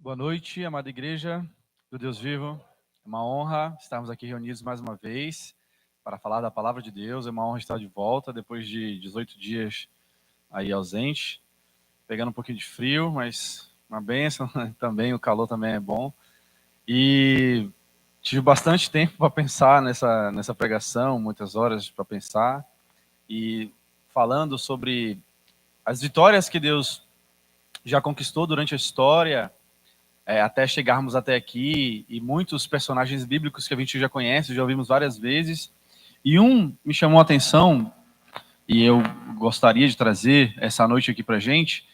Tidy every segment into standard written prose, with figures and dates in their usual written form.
Boa noite, amada igreja do Deus vivo. É uma honra estarmos aqui reunidos mais uma vez para falar da palavra de Deus. É uma honra estar de volta depois de 18 dias aí ausente, pegando um pouquinho de frio, mas uma bênção também, o calor também é bom. E tive bastante tempo para pensar nessa pregação, muitas horas para pensar e falando sobre as vitórias que Deus já conquistou durante a história, até chegarmos até aqui, e muitos personagens bíblicos que a gente já conhece, já ouvimos várias vezes. E um me chamou a atenção, e eu gostaria de trazer essa noite aqui para a gente,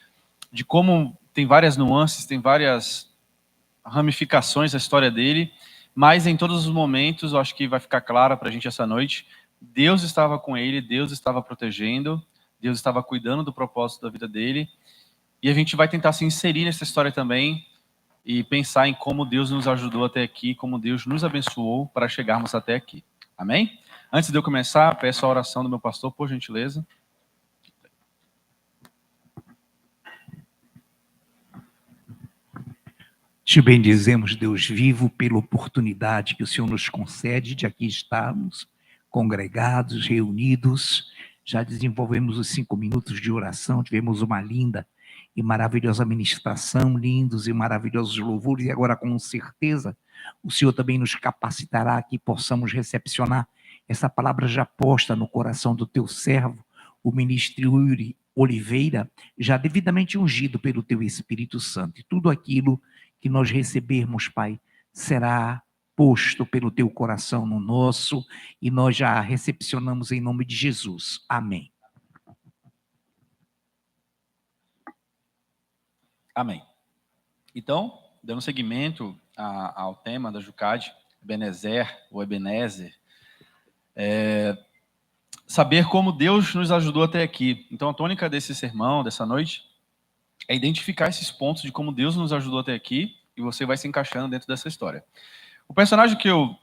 de como tem várias nuances, tem várias ramificações a história dele, mas em todos os momentos, eu acho que vai ficar clara para a gente essa noite, Deus estava com ele, Deus estava protegendo, Deus estava cuidando do propósito da vida dele, e a gente vai tentar se inserir nessa história também, e pensar em como Deus nos ajudou até aqui, como Deus nos abençoou para chegarmos até aqui. Amém? Antes de eu começar, peço a oração do meu pastor, por gentileza. Te bendizemos, Deus vivo, pela oportunidade que o Senhor nos concede de aqui estarmos congregados, reunidos. Já desenvolvemos os 5 minutos de oração, tivemos uma linda e maravilhosa ministração, lindos e maravilhosos louvores, e agora com certeza o Senhor também nos capacitará que possamos recepcionar essa palavra já posta no coração do teu servo, o ministro Yuri Oliveira, já devidamente ungido pelo teu Espírito Santo. E tudo aquilo que nós recebermos, Pai, será posto pelo teu coração no nosso, e nós já recepcionamos em nome de Jesus. Amém. Amém. Então, dando seguimento ao tema da Jucade, Ebenezer, ou Ebenezer, saber como Deus nos ajudou até aqui. Então, a tônica desse sermão, dessa noite, é identificar esses pontos de como Deus nos ajudou até aqui, e você vai se encaixando dentro dessa história. O personagem que eu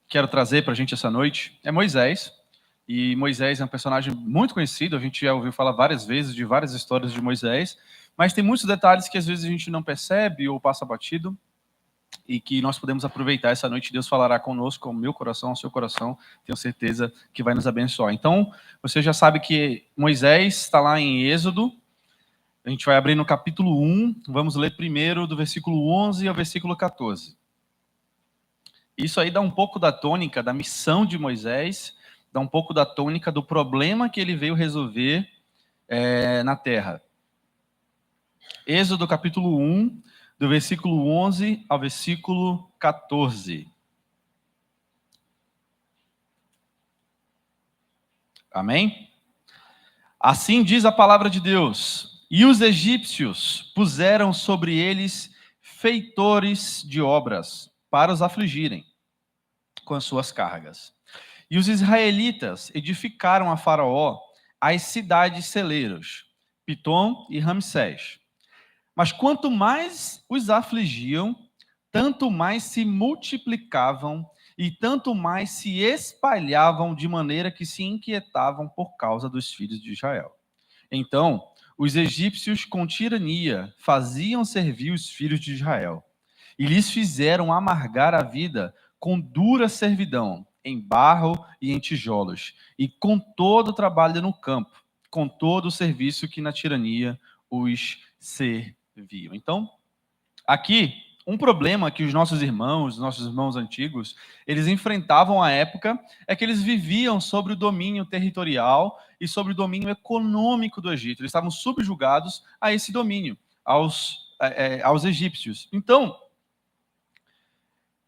quero trazer para a gente essa noite é Moisés, e Moisés é um personagem muito conhecido, a gente já ouviu falar várias vezes de várias histórias de Moisés, mas tem muitos detalhes que às vezes a gente não percebe ou passa batido, e que nós podemos aproveitar essa noite. Deus falará conosco, ao meu coração, ao seu coração, tenho certeza que vai nos abençoar. Então, você já sabe que Moisés está lá em Êxodo, a gente vai abrir no capítulo 1, vamos ler primeiro do versículo 11 ao versículo 14. Isso aí dá um pouco da tônica da missão de Moisés, dá um pouco da tônica do problema que ele veio resolver na terra. Êxodo capítulo 1, do versículo 11 ao versículo 14. Amém? Assim diz a palavra de Deus: e os egípcios puseram sobre eles feitores de obras para os afligirem com as suas cargas. E os israelitas edificaram a Faraó as cidades celeiros, Pitom e Ramsés. Mas quanto mais os afligiam, tanto mais se multiplicavam e tanto mais se espalhavam, de maneira que se inquietavam por causa dos filhos de Israel. Então, os egípcios, com tirania, faziam servir os filhos de Israel, e lhes fizeram amargar a vida com dura servidão, em barro e em tijolos, e com todo o trabalho no campo, com todo o serviço que na tirania os serviam. Então, aqui, um problema que os nossos irmãos antigos, eles enfrentavam à época, é que eles viviam sobre o domínio territorial e sobre o domínio econômico do Egito. Eles estavam subjugados a esse domínio, aos egípcios. Então,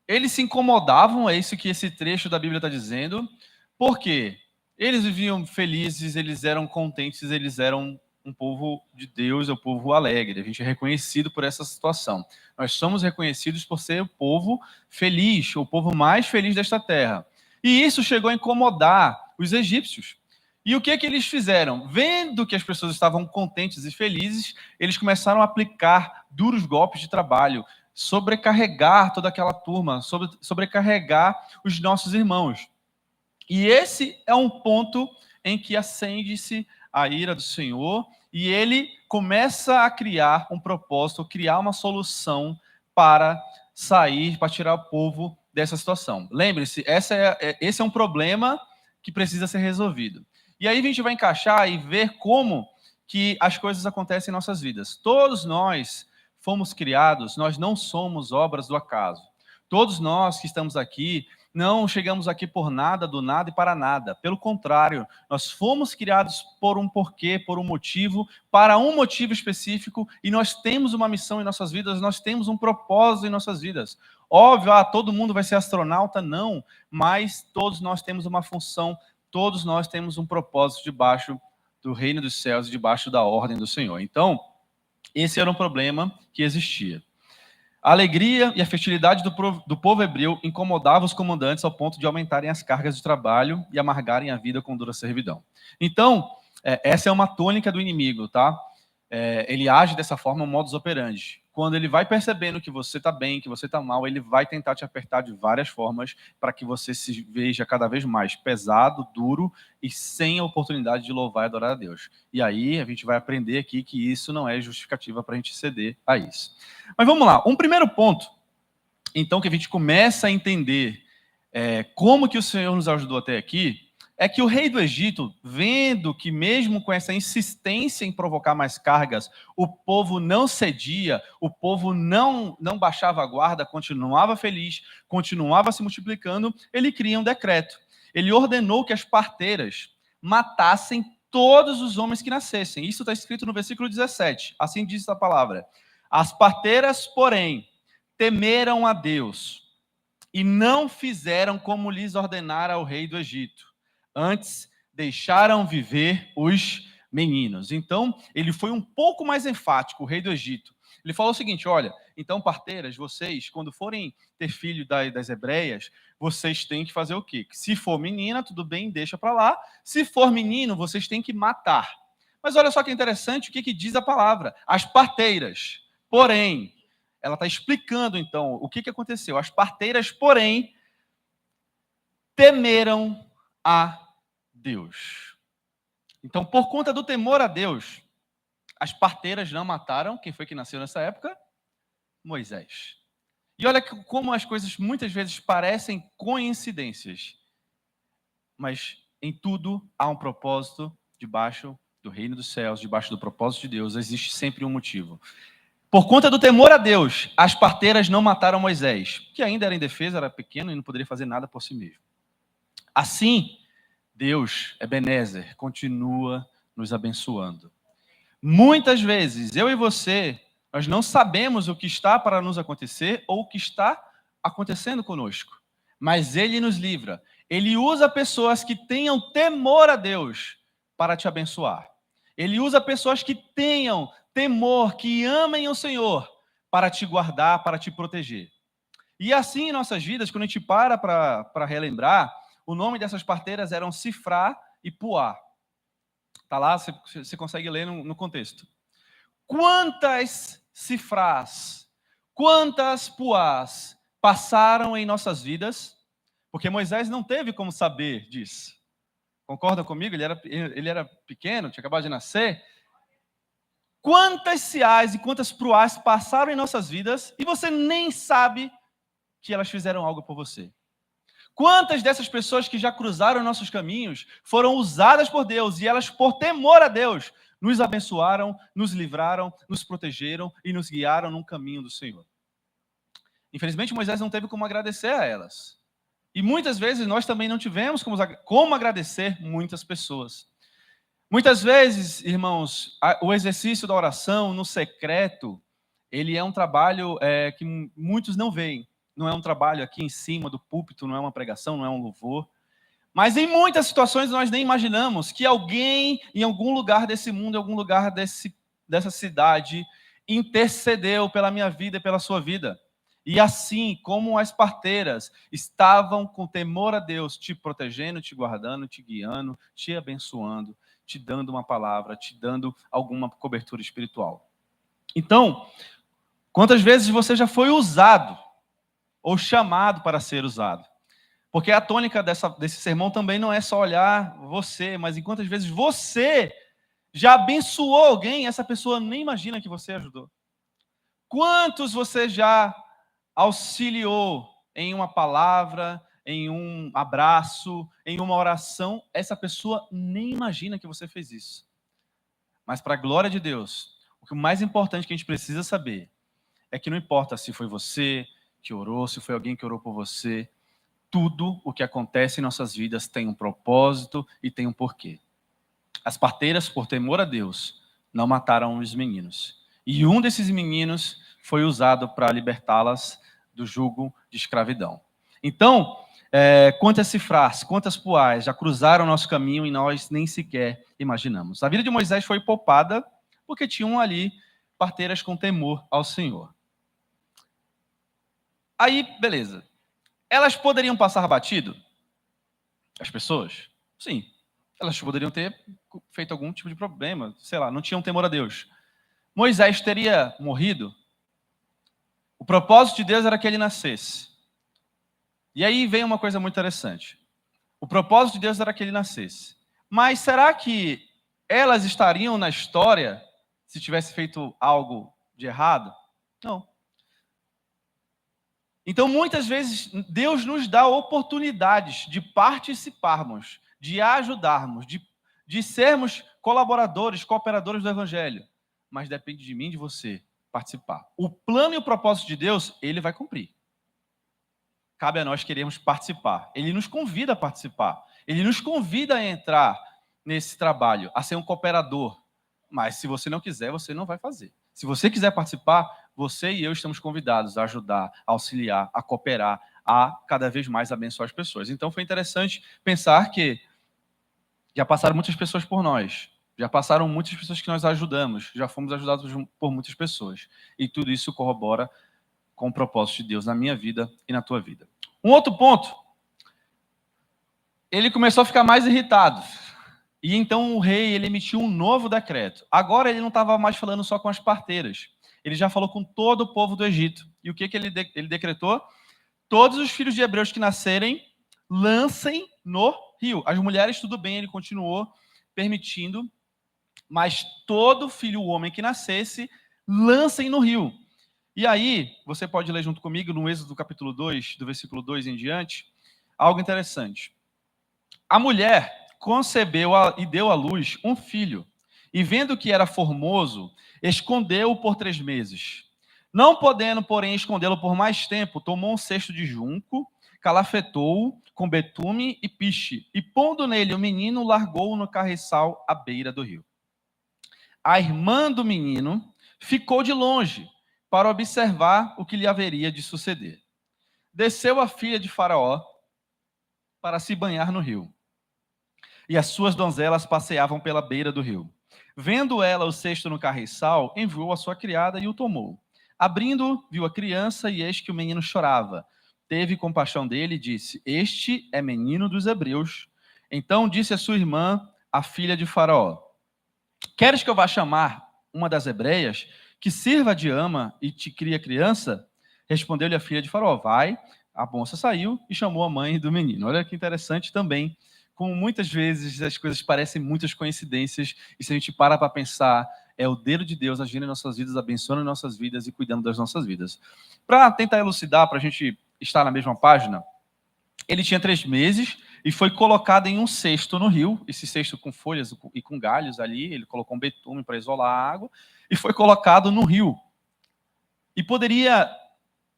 eles se incomodavam, é isso que esse trecho da Bíblia está dizendo, porque eles viviam felizes, eles eram contentes, eles eram um povo de Deus, é um povo alegre. A gente é reconhecido por essa situação. Nós somos reconhecidos por ser o povo feliz, o povo mais feliz desta terra. E isso chegou a incomodar os egípcios. E o que é que eles fizeram? Vendo que as pessoas estavam contentes e felizes, eles começaram a aplicar duros golpes de trabalho, sobrecarregar toda aquela turma, sobrecarregar os nossos irmãos. E esse é um ponto em que acende-se a ira do Senhor, e ele começa a criar um propósito, criar uma solução para sair, para tirar o povo dessa situação. Lembre-se, esse é um problema que precisa ser resolvido. E aí a gente vai encaixar e ver como que as coisas acontecem em nossas vidas. Todos nós fomos criados, nós não somos obras do acaso. Todos nós que estamos aqui, não chegamos aqui por nada, do nada e para nada. Pelo contrário, nós fomos criados por um porquê, por um motivo, para um motivo específico, e nós temos uma missão em nossas vidas, nós temos um propósito em nossas vidas. Óbvio, todo mundo vai ser astronauta? Não, mas todos nós temos uma função, todos nós temos um propósito debaixo do reino dos céus e debaixo da ordem do Senhor. Então, esse era um problema que existia. A alegria e a fertilidade do povo hebreu incomodavam os comandantes ao ponto de aumentarem as cargas de trabalho e amargarem a vida com dura servidão. Então, essa é uma tônica do inimigo, tá? Ele age dessa forma, um modus operandi. Quando ele vai percebendo que você está bem, que você está mal, ele vai tentar te apertar de várias formas para que você se veja cada vez mais pesado, duro e sem a oportunidade de louvar e adorar a Deus. E aí a gente vai aprender aqui que isso não é justificativa para a gente ceder a isso. Mas vamos lá, um primeiro ponto, então, que a gente começa a entender como que o Senhor nos ajudou até aqui, é que o rei do Egito, vendo que mesmo com essa insistência em provocar mais cargas, o povo não cedia, o povo não baixava a guarda, continuava feliz, continuava se multiplicando, ele cria um decreto. Ele ordenou que as parteiras matassem todos os homens que nascessem. Isso está escrito no versículo 17. Assim diz a palavra. As parteiras, porém, temeram a Deus e não fizeram como lhes ordenara o rei do Egito. Antes, deixaram viver os meninos. Então, ele foi um pouco mais enfático, o rei do Egito. Ele falou o seguinte, olha, então, parteiras, vocês, quando forem ter filho das hebreias, vocês têm que fazer o quê? Se for menina, tudo bem, deixa para lá. Se for menino, vocês têm que matar. Mas olha só que interessante o que diz a palavra. As parteiras, porém, ela está explicando, então, o que aconteceu. As parteiras, porém, temeram a Deus. Então, por conta do temor a Deus, as parteiras não mataram. Quem foi que nasceu nessa época? Moisés. E olha como as coisas muitas vezes parecem coincidências, mas em tudo há um propósito debaixo do reino dos céus, debaixo do propósito de Deus, existe sempre um motivo. Por conta do temor a Deus, as parteiras não mataram Moisés, que ainda era indefeso, era pequeno e não poderia fazer nada por si mesmo. Assim, Deus, Ebenezer, continua nos abençoando. Muitas vezes, eu e você, nós não sabemos o que está para nos acontecer ou o que está acontecendo conosco. Mas Ele nos livra. Ele usa pessoas que tenham temor a Deus para te abençoar. Ele usa pessoas que tenham temor, que amem o Senhor para te guardar, para te proteger. E assim em nossas vidas, quando a gente para relembrar, o nome dessas parteiras eram Sifrá e Puá. Está lá, você consegue ler no contexto. Quantas Sifrás, quantas Puás passaram em nossas vidas? Porque Moisés não teve como saber disso. Concorda comigo? Ele era pequeno, tinha acabado de nascer. Quantas Siás e quantas Pruás passaram em nossas vidas e você nem sabe que elas fizeram algo por você? Quantas dessas pessoas que já cruzaram nossos caminhos foram usadas por Deus e elas, por temor a Deus, nos abençoaram, nos livraram, nos protegeram e nos guiaram num caminho do Senhor? Infelizmente, Moisés não teve como agradecer a elas. E muitas vezes nós também não tivemos como agradecer muitas pessoas. Muitas vezes, irmãos, o exercício da oração no secreto, ele é um trabalho que muitos não veem. Não é um trabalho aqui em cima do púlpito, não é uma pregação, não é um louvor. Mas em muitas situações nós nem imaginamos que alguém em algum lugar desse mundo, em algum lugar dessa cidade, intercedeu pela minha vida e pela sua vida. E assim como as parteiras estavam com temor a Deus, te protegendo, te guardando, te guiando, te abençoando, te dando uma palavra, te dando alguma cobertura espiritual. Então, quantas vezes você já foi usado ou chamado para ser usado? Porque a tônica desse sermão também não é só olhar você, mas em quantas vezes você já abençoou alguém, essa pessoa nem imagina que você ajudou. Quantos você já auxiliou em uma palavra, em um abraço, em uma oração, essa pessoa nem imagina que você fez isso. Mas para a glória de Deus, o que mais importante que a gente precisa saber é que não importa se foi você que orou, se foi alguém que orou por você, tudo o que acontece em nossas vidas tem um propósito e tem um porquê. As parteiras, por temor a Deus, não mataram os meninos. E um desses meninos foi usado para libertá-las do jugo de escravidão. Então, quantas cifras, quantas poais já cruzaram nosso caminho e nós nem sequer imaginamos. A vida de Moisés foi poupada porque tinham ali parteiras com temor ao Senhor. Aí, beleza. Elas poderiam passar batido? As pessoas? Sim. Elas poderiam ter feito algum tipo de problema, sei lá, não tinham temor a Deus. Moisés teria morrido? O propósito de Deus era que ele nascesse. E aí vem uma coisa muito interessante. O propósito de Deus era que ele nascesse. Mas será que elas estariam na história se tivesse feito algo de errado? Não. Então, muitas vezes, Deus nos dá oportunidades de participarmos, de ajudarmos, de sermos colaboradores, cooperadores do Evangelho. Mas depende de mim e de você participar. O plano e o propósito de Deus, ele vai cumprir. Cabe a nós queremos participar. Ele nos convida a participar. Ele nos convida a entrar nesse trabalho, a ser um cooperador. Mas se você não quiser, você não vai fazer. Se você quiser participar, você e eu estamos convidados a ajudar, a auxiliar, a cooperar, a cada vez mais abençoar as pessoas. Então foi interessante pensar que já passaram muitas pessoas por nós, já passaram muitas pessoas que nós ajudamos, já fomos ajudados por muitas pessoas. E tudo isso corrobora com o propósito de Deus na minha vida e na tua vida. Um outro ponto, ele começou a ficar mais irritado. E então o rei ele emitiu um novo decreto. Agora ele não estava mais falando só com as parteiras. Ele já falou com todo o povo do Egito. E o que ele decretou? Todos os filhos de hebreus que nascerem, lancem no rio. As mulheres, tudo bem, ele continuou permitindo, mas todo filho homem que nascesse, lancem no rio. E aí, você pode ler junto comigo no Êxodo capítulo 2, do versículo 2 em diante, algo interessante. A mulher concebeu e deu à luz um filho, e vendo que era formoso, escondeu-o por 3 meses. Não podendo, porém, escondê-lo por mais tempo, tomou um cesto de junco, calafetou-o com betume e piche, e pondo nele o menino, largou-o no carriçal à beira do rio. A irmã do menino ficou de longe para observar o que lhe haveria de suceder. Desceu a filha de Faraó para se banhar no rio. E as suas donzelas passeavam pela beira do rio. Vendo ela o cesto no carriçal, enviou a sua criada e o tomou. Abrindo, viu a criança e eis que o menino chorava. Teve compaixão dele e disse: Este é menino dos hebreus. Então disse a sua irmã, a filha de Faraó: Queres que eu vá chamar uma das hebreias, que sirva de ama e te crie a criança? Respondeu-lhe a filha de Faraó: Vai. A moça saiu e chamou a mãe do menino. Olha que interessante também, como muitas vezes as coisas parecem muitas coincidências, e se a gente para pensar, é o dedo de Deus agindo em nossas vidas, abençoando nossas vidas e cuidando das nossas vidas. Para tentar elucidar, para a gente estar na mesma página, ele tinha 3 meses e foi colocado em um cesto no rio, esse cesto com folhas e com galhos ali, ele colocou um betume para isolar a água, e foi colocado no rio. E poderia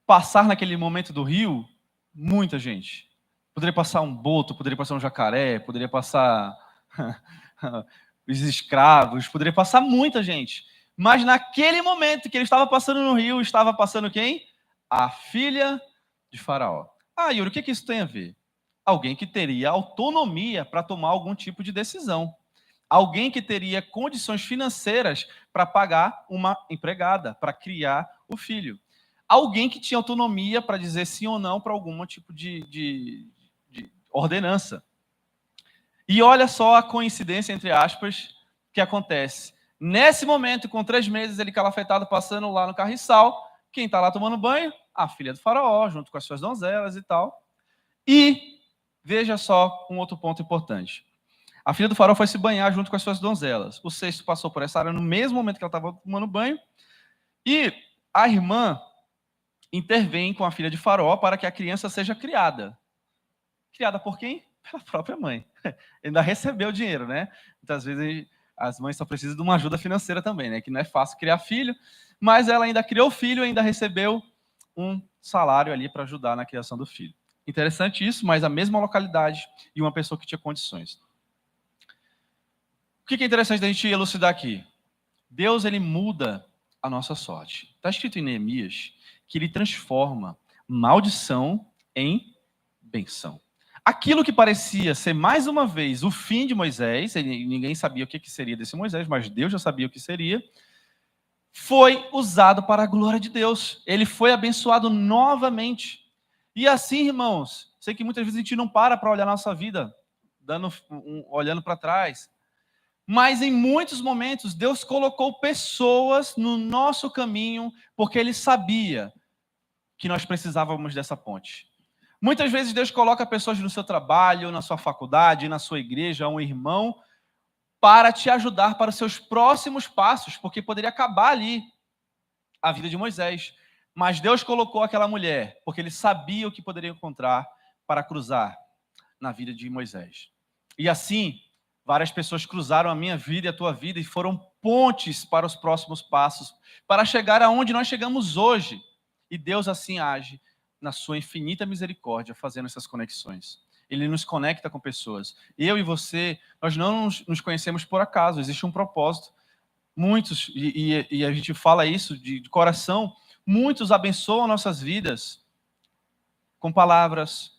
passar naquele momento do rio muita gente. Poderia passar um boto, poderia passar um jacaré, poderia passar os escravos, poderia passar muita gente. Mas naquele momento que ele estava passando no rio, estava passando quem? A filha de Faraó. Ah, Yuri, o que isso tem a ver? Alguém que teria autonomia para tomar algum tipo de decisão. Alguém que teria condições financeiras para pagar uma empregada, para criar o filho. Alguém que tinha autonomia para dizer sim ou não para algum tipo de ordenança. E olha só a coincidência, entre aspas, que acontece. Nesse momento, com 3 meses, ele calafetado passando lá no carriçal, quem está lá tomando banho? A filha do Faraó, junto com as suas donzelas e tal. E, veja só um outro ponto importante. A filha do Faraó foi se banhar junto com as suas donzelas. O cesto passou por essa área no mesmo momento que ela estava tomando banho. E a irmã intervém com a filha de Faraó para que a criança seja criada. Criada por quem? Pela própria mãe. Ele ainda recebeu o dinheiro, né? Muitas vezes as mães só precisam de uma ajuda financeira também, né? Que não é fácil criar filho, mas ela ainda criou o filho e ainda recebeu um salário ali para ajudar na criação do filho. Interessante isso, mas a mesma localidade e uma pessoa que tinha condições. O que é interessante da gente elucidar aqui? Deus, ele muda a nossa sorte. Está escrito em Neemias que ele transforma maldição em benção. Aquilo que parecia ser, mais uma vez, o fim de Moisés, ninguém sabia o que seria desse Moisés, mas Deus já sabia o que seria, foi usado para a glória de Deus. Ele foi abençoado novamente. E assim, irmãos, sei que muitas vezes a gente não para olhar a nossa vida, olhando para trás, mas em muitos momentos Deus colocou pessoas no nosso caminho porque Ele sabia que nós precisávamos dessa ponte. Muitas vezes Deus coloca pessoas no seu trabalho, na sua faculdade, na sua igreja, um irmão, para te ajudar para os seus próximos passos, porque poderia acabar ali a vida de Moisés. Mas Deus colocou aquela mulher, porque Ele sabia o que poderia encontrar para cruzar na vida de Moisés. E assim, várias pessoas cruzaram a minha vida e a tua vida e foram pontes para os próximos passos, para chegar aonde nós chegamos hoje. E Deus assim age na sua infinita misericórdia, fazendo essas conexões. Ele nos conecta com pessoas. Eu e você, nós não nos conhecemos por acaso, existe um propósito. Muitos, e a gente fala isso de coração, muitos abençoam nossas vidas com palavras,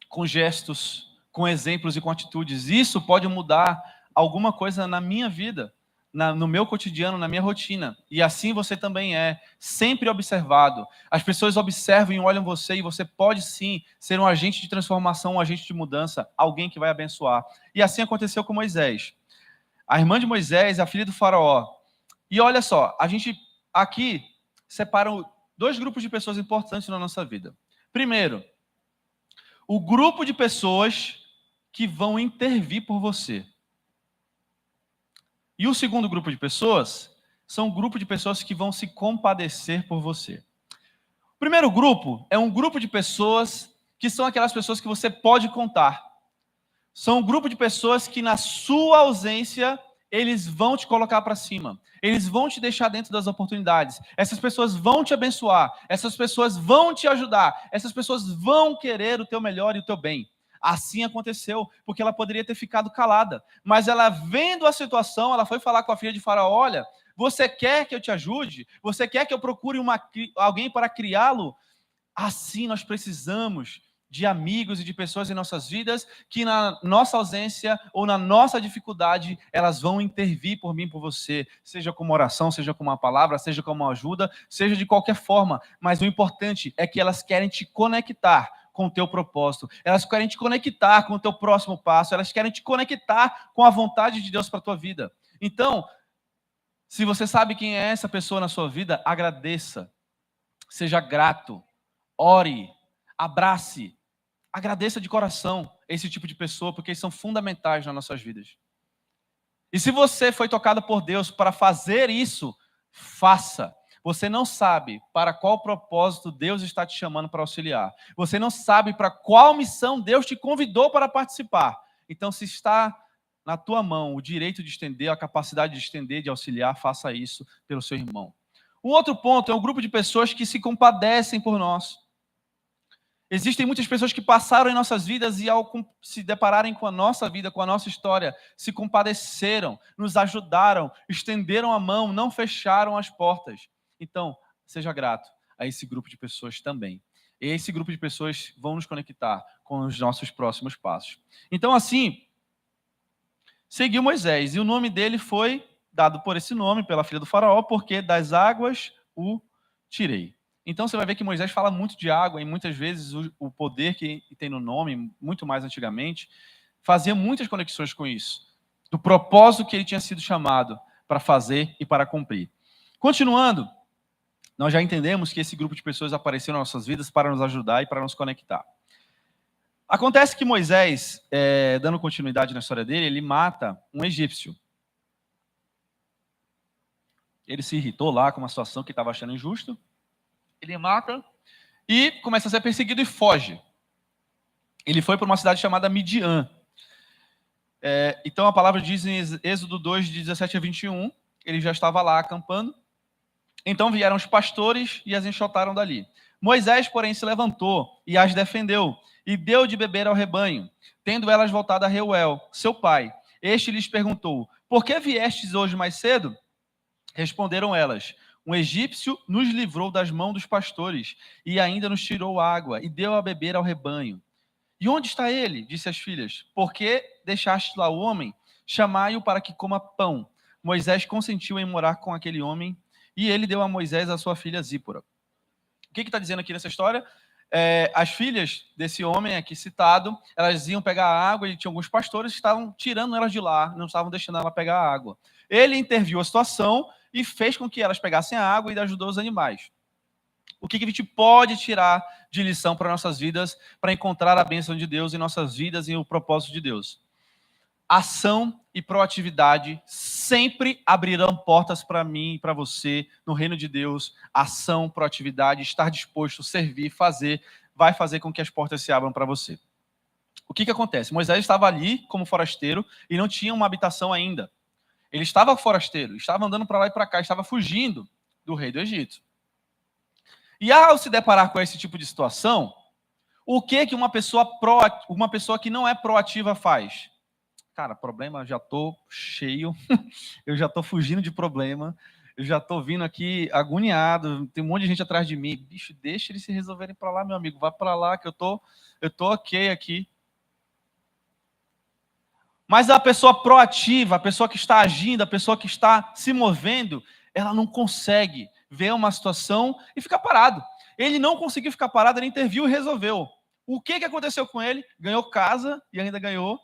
com gestos, com exemplos e com atitudes. Isso pode mudar alguma coisa na minha vida, no meu cotidiano, na minha rotina. E assim você também é, sempre observado. As pessoas observam e olham você, e você pode sim ser um agente de transformação, um agente de mudança, alguém que vai abençoar. E assim aconteceu com Moisés. A irmã de Moisés, a filha do faraó. E olha só, a gente aqui separa dois grupos de pessoas importantes na nossa vida. Primeiro, o grupo de pessoas que vão intervir por você. E o segundo grupo de pessoas são um grupo de pessoas que vão se compadecer por você. O primeiro grupo é um grupo de pessoas que são aquelas pessoas que você pode contar. São um grupo de pessoas que, na sua ausência, eles vão te colocar para cima. Eles vão te deixar dentro das oportunidades. Essas pessoas vão te abençoar. Essas pessoas vão te ajudar. Essas pessoas vão querer o teu melhor e o teu bem. Assim aconteceu, porque ela poderia ter ficado calada. Mas ela, vendo a situação, ela foi falar com a filha de Faraó: olha, você quer que eu te ajude? Você quer que eu procure alguém para criá-lo? Assim nós precisamos de amigos e de pessoas em nossas vidas que, na nossa ausência ou na nossa dificuldade, elas vão intervir por mim, por você, seja como oração, seja como uma palavra, seja como uma ajuda, seja de qualquer forma. Mas o importante é que elas querem te conectar com o teu propósito, elas querem te conectar com o teu próximo passo, elas querem te conectar com a vontade de Deus para a tua vida. Então, se você sabe quem é essa pessoa na sua vida, agradeça, seja grato, ore, abrace, agradeça de coração esse tipo de pessoa, porque eles são fundamentais nas nossas vidas. E se você foi tocado por Deus para fazer isso, faça. Você não sabe para qual propósito Deus está te chamando para auxiliar. Você não sabe para qual missão Deus te convidou para participar. Então, se está na tua mão o direito de estender, a capacidade de estender, de auxiliar, faça isso pelo seu irmão. Um outro ponto é um grupo de pessoas que se compadecem por nós. Existem muitas pessoas que passaram em nossas vidas e, ao se depararem com a nossa vida, com a nossa história, se compadeceram, nos ajudaram, estenderam a mão, não fecharam as portas. Então, seja grato a esse grupo de pessoas também. E esse grupo de pessoas vão nos conectar com os nossos próximos passos. Então, assim, seguiu Moisés, e o nome dele foi dado por esse nome, pela filha do faraó, porque das águas o tirei. Então você vai ver que Moisés fala muito de água, e muitas vezes o poder que tem no nome, muito mais antigamente, fazia muitas conexões com isso, do propósito que ele tinha sido chamado para fazer e para cumprir. Continuando, nós já entendemos que esse grupo de pessoas apareceu nas nossas vidas para nos ajudar e para nos conectar. Acontece que Moisés, dando continuidade na história dele, ele mata um egípcio. Ele se irritou lá com uma situação que estava achando injusta. Ele mata e começa a ser perseguido e foge. Ele foi para uma cidade chamada Midian. Então a palavra diz em Êxodo 2, de 17 a 21, ele já estava lá acampando. Então vieram os pastores e as enxotaram dali. Moisés, porém, se levantou e as defendeu, e deu de beber ao rebanho, tendo elas voltado a Reuel, seu pai. Este lhes perguntou: por que viestes hoje mais cedo? Responderam elas: um egípcio nos livrou das mãos dos pastores, e ainda nos tirou água, e deu a beber ao rebanho. E onde está ele? Disse as filhas. Por que deixaste lá o homem? Chamai-o para que coma pão. Moisés consentiu em morar com aquele homem, e ele deu a Moisés a sua filha Zípora. O que está dizendo aqui nessa história? As filhas desse homem aqui citado, elas iam pegar água, e tinha alguns pastores que estavam tirando elas de lá, não estavam deixando ela pegar a água. Ele interviu a situação e fez com que elas pegassem a água e ajudou os animais. O que a gente pode tirar de lição para nossas vidas, para encontrar a bênção de Deus em nossas vidas e o propósito de Deus? Ação e proatividade sempre abrirão portas para mim e para você no reino de Deus. Ação, proatividade, estar disposto, servir, fazer, vai fazer com que as portas se abram para você. O que acontece? Moisés estava ali como forasteiro e não tinha uma habitação ainda. Ele estava forasteiro, estava andando para lá e para cá, estava fugindo do rei do Egito. E ao se deparar com esse tipo de situação, o que uma pessoa que não é proativa faz? Cara, problema, já estou cheio, eu já estou fugindo de problema, eu já estou vindo aqui agoniado, tem um monte de gente atrás de mim. Bicho, deixa eles se resolverem para lá, meu amigo, vai para lá que eu tô ok aqui. Mas a pessoa proativa, a pessoa que está agindo, a pessoa que está se movendo, ela não consegue ver uma situação e ficar parado. Ele não conseguiu ficar parado, ele interviu e resolveu. O que aconteceu com ele? Ganhou casa e ainda ganhou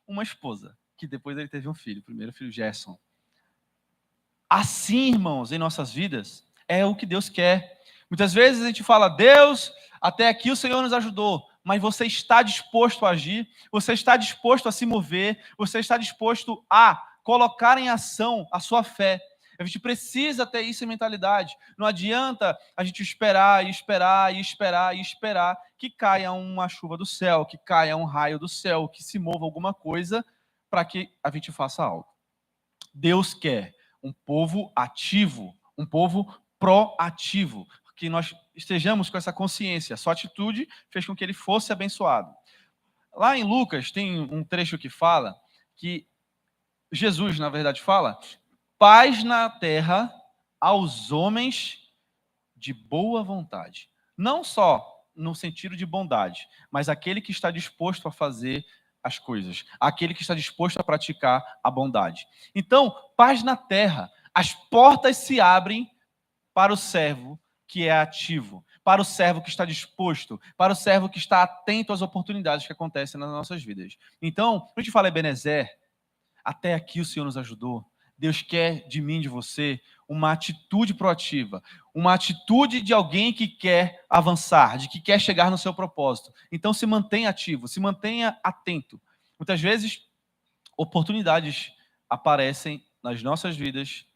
uma esposa, que depois ele teve um filho, o primeiro filho, Gerson. Assim, irmãos, em nossas vidas, é o que Deus quer. Muitas vezes a gente fala: Deus, até aqui o Senhor nos ajudou, mas você está disposto a agir, você está disposto a se mover, você está disposto a colocar em ação a sua fé. A gente precisa ter isso em mentalidade. Não adianta a gente esperar que caia uma chuva do céu, que caia um raio do céu, que se mova alguma coisa para que a gente faça algo. Deus quer um povo ativo, um povo proativo, que nós estejamos com essa consciência. Sua atitude fez com que ele fosse abençoado. Lá em Lucas tem um trecho que fala que Jesus, na verdade, fala: paz na terra aos homens de boa vontade. Não só no sentido de bondade, mas aquele que está disposto a fazer as coisas, aquele que está disposto a praticar a bondade. Então, paz na terra. As portas se abrem para o servo que é ativo, para o servo que está disposto, para o servo que está atento às oportunidades que acontecem nas nossas vidas. Então, quando a gente fala Ebenezer, até aqui o Senhor nos ajudou. Deus quer de mim, de você, uma atitude proativa, uma atitude de alguém que quer avançar, de que quer chegar no seu propósito. Então se mantenha ativo, se mantenha atento. Muitas vezes, oportunidades aparecem nas nossas vidas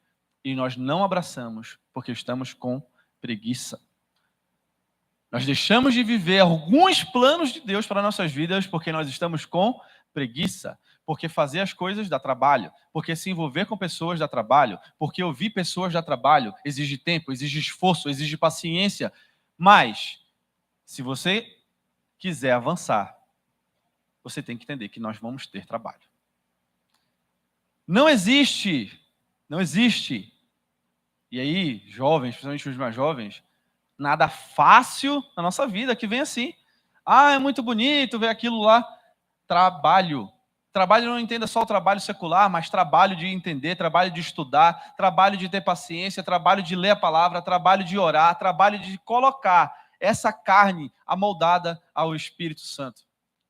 e nós não abraçamos porque estamos com preguiça. Nós deixamos de viver alguns planos de Deus para nossas vidas porque nós estamos com preguiça. Porque fazer as coisas dá trabalho, porque se envolver com pessoas dá trabalho, porque ouvir pessoas dá trabalho, exige tempo, exige esforço, exige paciência. Mas, se você quiser avançar, você tem que entender que nós vamos ter trabalho. Não existe, e aí, jovens, principalmente os mais jovens, nada fácil na nossa vida que vem assim. Ah, é muito bonito ver aquilo lá. Trabalho. Trabalho, não entenda só o trabalho secular, mas trabalho de entender, trabalho de estudar, trabalho de ter paciência, trabalho de ler a palavra, trabalho de orar, trabalho de colocar essa carne amoldada ao Espírito Santo.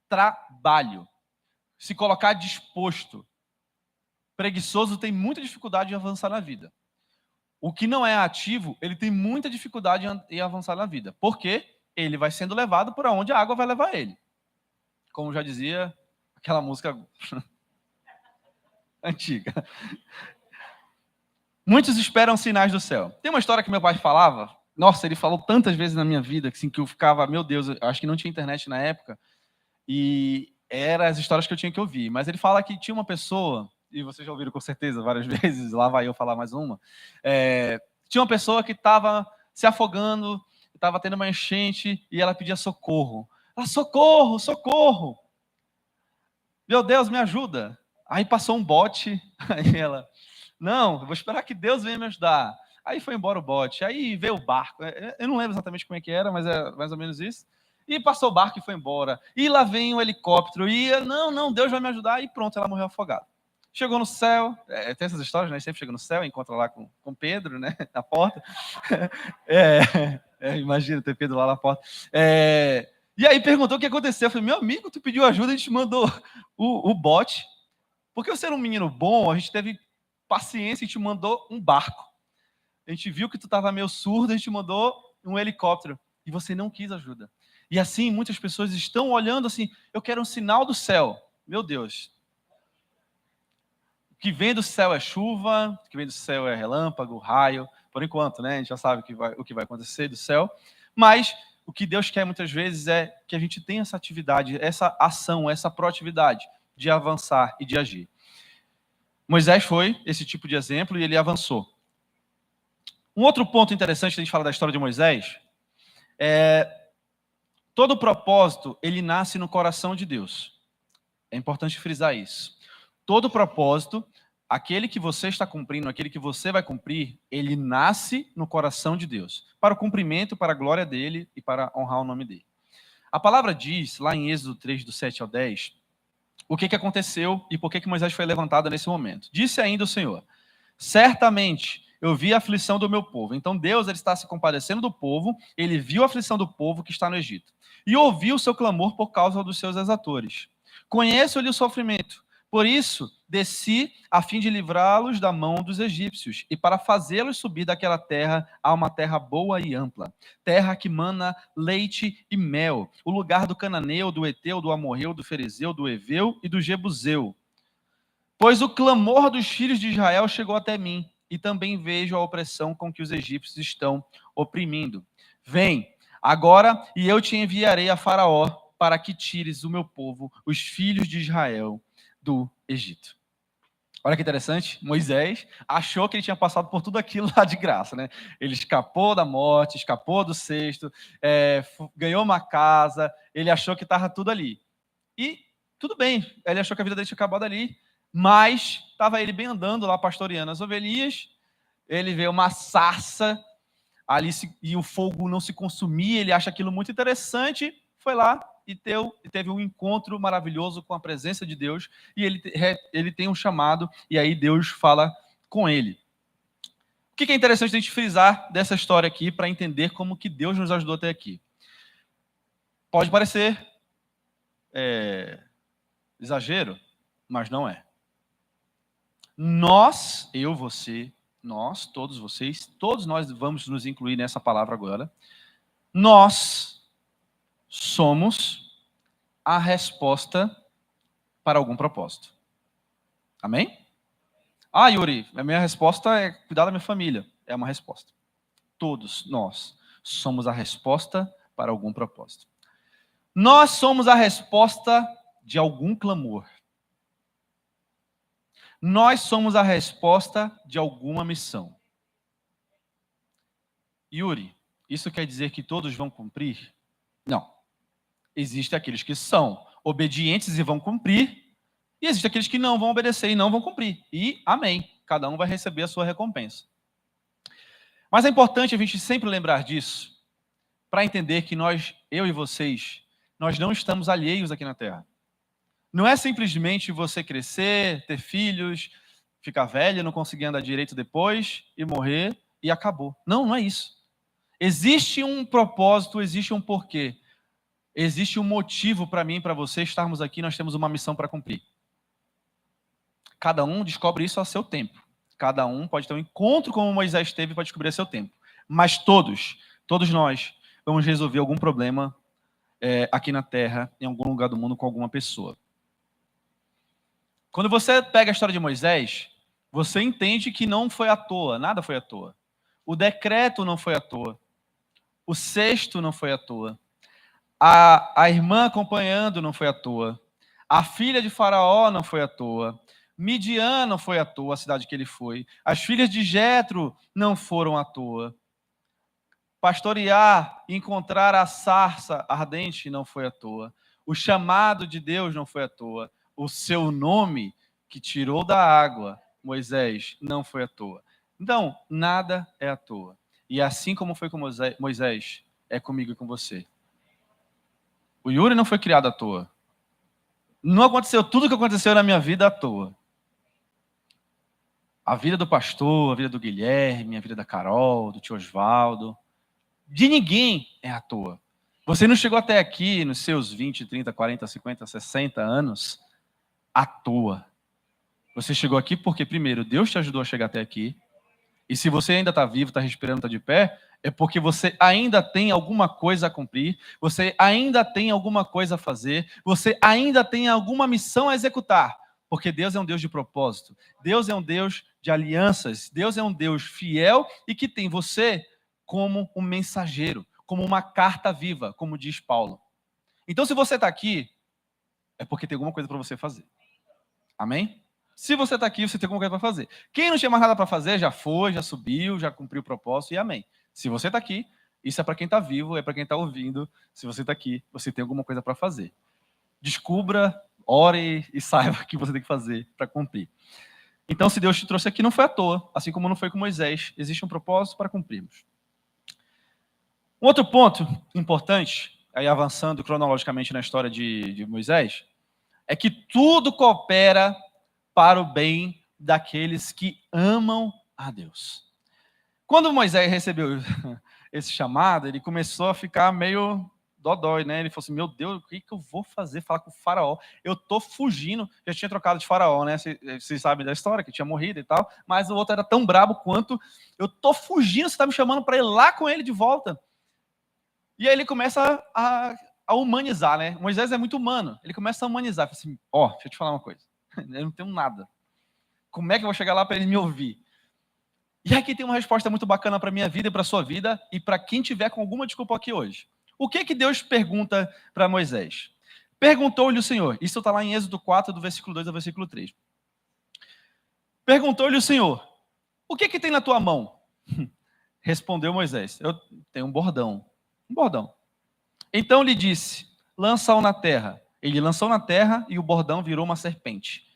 Trabalho. Se colocar disposto. Preguiçoso tem muita dificuldade de avançar na vida. O que não é ativo, ele tem muita dificuldade em avançar na vida. Por quê? Ele vai sendo levado por onde a água vai levar ele. Como já dizia aquela música antiga. Muitos esperam sinais do céu. Tem uma história que meu pai falava, Nossa, ele falou tantas vezes na minha vida assim, que eu ficava, meu Deus, eu acho que não tinha internet na época, e eram as histórias que eu tinha que ouvir. Mas ele fala que tinha uma pessoa, e vocês já ouviram com certeza várias vezes, lá vai eu falar mais uma, tinha uma pessoa que estava se afogando, estava tendo uma enchente, e ela pedia socorro. Ela, socorro, socorro! Meu Deus, me ajuda! Aí passou um bote, aí ela, não, eu vou esperar que Deus venha me ajudar. Aí foi embora o bote, aí veio o barco. Eu não lembro exatamente como é que era, mas é mais ou menos isso. E passou o barco e foi embora. E lá vem o helicóptero. E não, Deus vai me ajudar. E pronto, ela morreu afogada. Chegou no céu, tem essas histórias, né? Sempre chega no céu, encontra lá com Pedro, né? Na porta. Imagina ter Pedro lá na porta. E aí perguntou o que aconteceu. Eu falei, meu amigo, tu pediu ajuda, a gente mandou o bote. Porque você era um menino bom, a gente teve paciência e te mandou um barco. A gente viu que tu estava meio surdo, a gente mandou um helicóptero. E você não quis ajuda. E assim, muitas pessoas estão olhando assim, eu quero um sinal do céu. Meu Deus. O que vem do céu é chuva, o que vem do céu é relâmpago, raio. Por enquanto, né? A gente já sabe o que vai acontecer do céu. Mas o que Deus quer muitas vezes é que a gente tenha essa atividade, essa ação, essa proatividade de avançar e de agir. Moisés foi esse tipo de exemplo e ele avançou. Um outro ponto interessante que a gente fala da história de Moisés é todo propósito, ele nasce no coração de Deus. É importante frisar isso. Todo propósito, aquele que você está cumprindo, aquele que você vai cumprir, ele nasce no coração de Deus, para o cumprimento, para a glória dele e para honrar o nome dele. A palavra diz, lá em Êxodo 3, do 7 ao 10, o que aconteceu e por que Moisés foi levantado nesse momento. Disse ainda o Senhor, certamente eu vi a aflição do meu povo. Então Deus ele está se compadecendo do povo, ele viu a aflição do povo que está no Egito. E ouviu o seu clamor por causa dos seus exatores. Conheço-lhe o sofrimento. Por isso, desci a fim de livrá-los da mão dos egípcios e para fazê-los subir daquela terra a uma terra boa e ampla, terra que mana leite e mel, o lugar do cananeu, do eteu, do amorreu, do ferezeu, do heveu e do jebuseu. Pois o clamor dos filhos de Israel chegou até mim, e também vejo a opressão com que os egípcios estão oprimindo. Vem, agora, e eu te enviarei a Faraó, para que tires o meu povo, os filhos de Israel, do Egito. Olha que interessante, Moisés achou que ele tinha passado por tudo aquilo lá de graça, né? Ele escapou da morte, escapou do cesto, ganhou uma casa, ele achou que estava tudo ali. E tudo bem, ele achou que a vida dele tinha acabado ali, mas estava ele bem andando lá, pastoreando as ovelhinhas, ele vê uma sarça ali e o fogo não se consumia, ele acha aquilo muito interessante, foi lá e teve um encontro maravilhoso com a presença de Deus, e ele tem um chamado, e aí Deus fala com ele. O que é interessante a gente frisar dessa história aqui, para entender como que Deus nos ajudou até aqui? Pode parecer exagero, mas não é. Nós, eu, você, nós, todos vocês, todos nós vamos nos incluir nessa palavra agora. Nós somos a resposta para algum propósito. Amém? Ah, Yuri, a minha resposta é cuidar da minha família. É uma resposta. Todos nós somos a resposta para algum propósito. Nós somos a resposta de algum clamor. Nós somos a resposta de alguma missão. Yuri, isso quer dizer que todos vão cumprir? Não. Existem aqueles que são obedientes e vão cumprir, e existem aqueles que não vão obedecer e não vão cumprir. E amém. Cada um vai receber a sua recompensa. Mas é importante a gente sempre lembrar disso, para entender que nós, eu e vocês, nós não estamos alheios aqui na Terra. Não é simplesmente você crescer, ter filhos, ficar velho, não conseguir andar direito depois e morrer e acabou. Não, não é isso. Existe um propósito, existe um porquê. Existe um motivo para mim e para você estarmos aqui, nós temos uma missão para cumprir. Cada um descobre isso a seu tempo. Cada um pode ter um encontro como Moisés teve para descobrir a seu tempo. Mas todos nós, vamos resolver algum problema aqui na Terra, em algum lugar do mundo, com alguma pessoa. Quando você pega a história de Moisés, você entende que não foi à toa, nada foi à toa. O decreto não foi à toa. O cesto não foi à toa. A irmã acompanhando não foi à toa. A filha de Faraó não foi à toa. Midian não foi à toa, a cidade que ele foi. As filhas de Jetro não foram à toa. Pastorear, encontrar a sarça ardente não foi à toa. O chamado de Deus não foi à toa. O seu nome que tirou da água, Moisés, não foi à toa. Então, nada é à toa. E assim como foi com Moisés, é comigo e com você. O Yuri não foi criado à toa. Não aconteceu tudo o que aconteceu na minha vida à toa. A vida do pastor, a vida do Guilherme, a vida da Carol, do tio Osvaldo, de ninguém é à toa. Você não chegou até aqui nos seus 20, 30, 40, 50, 60 anos à toa. Você chegou aqui porque, primeiro, Deus te ajudou a chegar até aqui. E se você ainda está vivo, está respirando, está de pé, é porque você ainda tem alguma coisa a cumprir, você ainda tem alguma coisa a fazer, você ainda tem alguma missão a executar. Porque Deus é um Deus de propósito, Deus é um Deus de alianças, Deus é um Deus fiel e que tem você como um mensageiro, como uma carta viva, como diz Paulo. Então, se você está aqui, é porque tem alguma coisa para você fazer. Amém? Se você está aqui, você tem alguma coisa para fazer. Quem não tinha mais nada para fazer, já foi, já subiu, já cumpriu o propósito e amém. Se você está aqui, isso é para quem está vivo, é para quem está ouvindo. Se você está aqui, você tem alguma coisa para fazer. Descubra, ore e saiba o que você tem que fazer para cumprir. Então, se Deus te trouxe aqui, não foi à toa, assim como não foi com Moisés. Existe um propósito para cumprirmos. Um outro ponto importante, aí avançando cronologicamente na história de Moisés, é que tudo coopera para o bem daqueles que amam a Deus. Quando Moisés recebeu esse chamado, ele começou a ficar meio dodói, né? Ele falou assim, meu Deus, o que eu vou fazer? Falar com o faraó. Eu tô fugindo. Já tinha trocado de faraó, né? Vocês sabem da história, que tinha morrido e tal. Mas o outro era tão brabo quanto, eu tô fugindo, você tá me chamando para ir lá com ele de volta. E aí ele começa a humanizar, né? Moisés é muito humano. Ele começa a humanizar. Fala assim, deixa eu te falar uma coisa. Eu não tenho nada. Como é que eu vou chegar lá para ele me ouvir? E aqui tem uma resposta muito bacana para a minha vida e para a sua vida e para quem tiver com alguma desculpa aqui hoje. O que Deus pergunta para Moisés? Perguntou-lhe o Senhor. Isso está lá em Êxodo 4, do versículo 2 ao versículo 3. Perguntou-lhe o Senhor, o que tem na tua mão? Respondeu Moisés, eu tenho um bordão. Um bordão. Então lhe disse, lança-o na terra. Ele lançou na terra e o bordão virou uma serpente.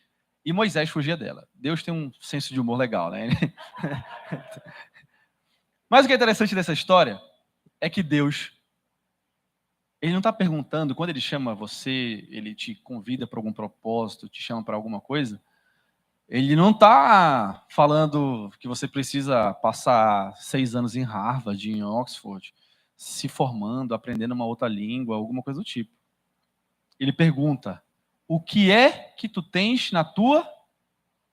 E Moisés fugia dela. Deus tem um senso de humor legal, né? Mas o que é interessante dessa história é que Deus, ele não está perguntando, quando ele chama você, ele te convida para algum propósito, te chama para alguma coisa, ele não está falando que você precisa passar 6 anos em Harvard, em Oxford, se formando, aprendendo uma outra língua, alguma coisa do tipo. Ele pergunta, o que é que tu tens na tua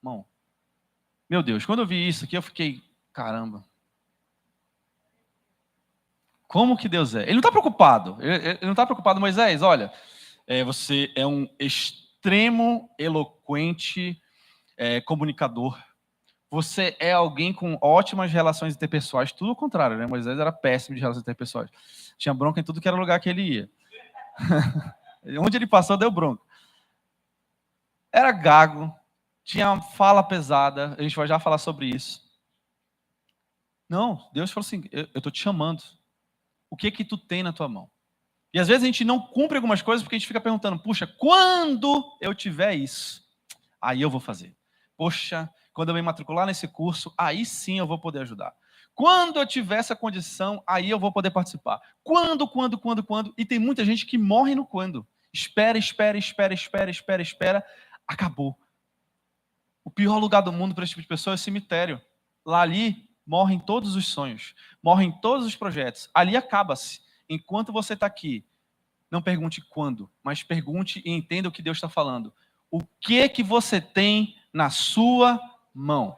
mão? Meu Deus, quando eu vi isso aqui, eu fiquei, caramba. Como que Deus é? Ele não está preocupado. Ele não está preocupado, Moisés, olha, você é um extremo, eloquente comunicador. Você é alguém com ótimas relações interpessoais. Tudo o contrário, né? Moisés era péssimo de relações interpessoais. Tinha bronca em tudo que era lugar que ele ia. Onde ele passou, deu bronca. Era gago, tinha fala pesada, a gente vai já falar sobre isso. Não, Deus falou assim, eu estou te chamando. O que tu tem na tua mão? E às vezes a gente não cumpre algumas coisas porque a gente fica perguntando, puxa, quando eu tiver isso, aí eu vou fazer. Poxa, quando eu me matricular nesse curso, aí sim eu vou poder ajudar. Quando eu tiver essa condição, aí eu vou poder participar. Quando? E tem muita gente que morre no quando. Espera. Acabou. O pior lugar do mundo para esse tipo de pessoa é o cemitério. Lá ali morrem todos os sonhos, morrem todos os projetos. Ali acaba-se. Enquanto você está aqui, não pergunte quando, mas pergunte e entenda o que Deus está falando. O que você tem na sua mão?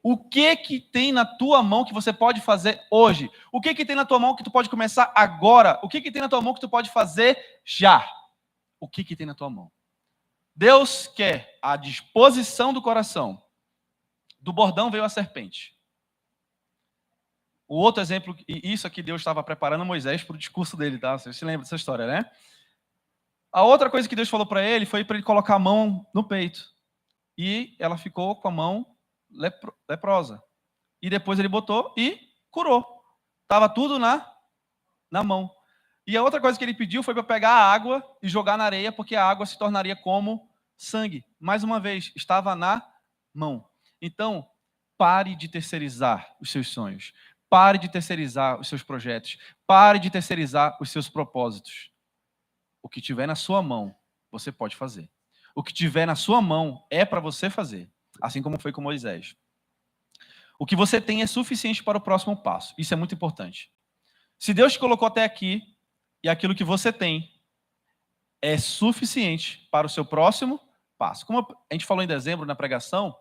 O que tem na tua mão que você pode fazer hoje? O que tem na tua mão que tu pode começar agora? O que tem na tua mão que tu pode fazer já? O que tem na tua mão? Deus quer a disposição do coração. Do bordão veio a serpente. O outro exemplo, e isso aqui Deus estava preparando Moisés para o discurso dele, tá? Você se lembra dessa história, né? A outra coisa que Deus falou para ele foi para ele colocar a mão no peito. E ela ficou com a mão leprosa. E depois ele botou e curou. Estava tudo na mão. E a outra coisa que ele pediu foi para pegar a água e jogar na areia, porque a água se tornaria como sangue. Mais uma vez, estava na mão. Então, pare de terceirizar os seus sonhos. Pare de terceirizar os seus projetos. Pare de terceirizar os seus propósitos. O que tiver na sua mão, você pode fazer. O que tiver na sua mão é para você fazer. Assim como foi com Moisés. O que você tem é suficiente para o próximo passo. Isso é muito importante. Se Deus te colocou até aqui, e aquilo que você tem é suficiente para o seu próximo passo. Como a gente falou em dezembro na pregação,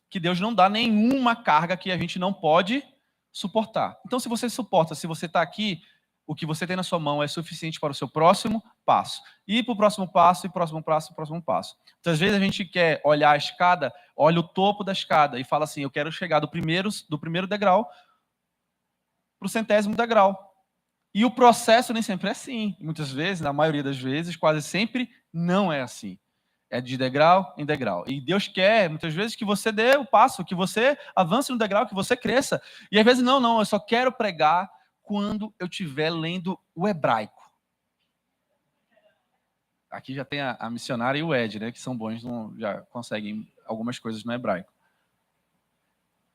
que Deus não dá nenhuma carga que a gente não pode suportar. Então, se você suporta, se você está aqui, o que você tem na sua mão é suficiente para o seu próximo passo. E para o próximo passo, e próximo passo, e próximo passo. Muitas vezes a gente quer olhar a escada, olha o topo da escada e fala assim, eu quero chegar do primeiro degrau para o 100º degrau. E o processo nem sempre é assim. Muitas vezes, na maioria das vezes, quase sempre, não é assim. É de degrau em degrau. E Deus quer, muitas vezes, que você dê o passo, que você avance no degrau, que você cresça. E às vezes, não, eu só quero pregar quando eu estiver lendo o hebraico. Aqui já tem a missionária e o Ed, né, que são bons, já conseguem algumas coisas no hebraico.